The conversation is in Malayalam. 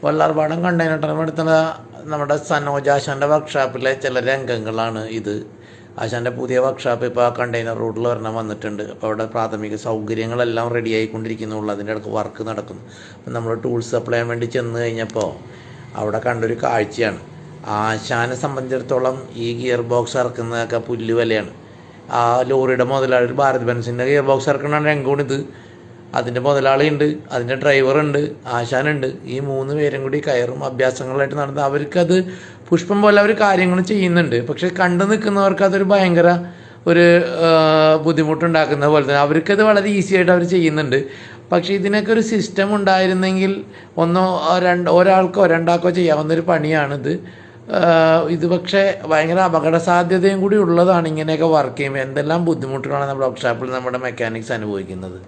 വല്ലാർപാടം കണ്ടെയ്നർ ടെർമിനൽ എടുത്തുള്ള നമ്മുടെ സനോജ് ആശാൻ്റെ വർക്ക്ഷോപ്പിലെ ചില രംഗങ്ങളാണ് ഇത്. ആശാൻ്റെ പുതിയ വർക്ക്ഷോപ്പ് ഇപ്പോൾ ആ കണ്ടെയ്നർ റോഡിൽ ഒരെണ്ണം വന്നിട്ടുണ്ട്. അപ്പോൾ അവിടെ പ്രാഥമിക സൗകര്യങ്ങളെല്ലാം റെഡി ആയിക്കൊണ്ടിരിക്കുന്നുള്ളൂ. അതിൻ്റെ ഇടയ്ക്ക് വർക്ക് നടക്കുന്നു. അപ്പം നമ്മൾ ടൂൾസ് സപ്ലൈ ചെയ്യാൻ വേണ്ടി ചെന്ന് കഴിഞ്ഞപ്പോൾ അവിടെ കണ്ടൊരു കാഴ്ചയാണ്. ആശാനെ സംബന്ധിച്ചിടത്തോളം ഈ ഗിയർ ബോക്സ് ഇറക്കുന്നതൊക്കെ പുല്ല് വിലയാണ്. ആ ലോറിയുടെ മുതലാളി, ഒരു ഭാരത് ബെൻസിൻ്റെ ഗിയർ ബോക്സ് ഇറക്കുന്ന രംഗമാണിത്. അതിൻ്റെ മുതലാളിയുണ്ട്, അതിൻ്റെ ഡ്രൈവറുണ്ട്, ആശാനുണ്ട്. ഈ 3 പേരും കൂടി കയറും അഭ്യാസങ്ങളായിട്ട് നടന്ന് അവർക്കത് പുഷ്പം പോലെ അവർ കാര്യങ്ങൾ ചെയ്യുന്നുണ്ട്. പക്ഷെ കണ്ടു നിൽക്കുന്നവർക്ക് അതൊരു ഭയങ്കര ഒരു ബുദ്ധിമുട്ടുണ്ടാക്കുന്ന പോലെ തന്നെ അവർക്കത് വളരെ ഈസി ആയിട്ട് അവർ ചെയ്യുന്നുണ്ട്. പക്ഷേ ഇതിനൊക്കെ ഒരു സിസ്റ്റം ഉണ്ടായിരുന്നെങ്കിൽ ഒരാൾക്കോ രണ്ടാൾക്കോ ചെയ്യാവുന്നൊരു പണിയാണിത്. ഇത് പക്ഷേ ഭയങ്കര അപകട സാധ്യതയും കൂടി ഉള്ളതാണ്. ഇങ്ങനെയൊക്കെ വർക്ക് ചെയ്യുമ്പോൾ എന്തെല്ലാം ബുദ്ധിമുട്ടുകളാണ് നമ്മുടെ വർക്ക്ഷോപ്പിൽ നമ്മുടെ മെക്കാനിക്സ് അനുഭവിക്കുന്നത്.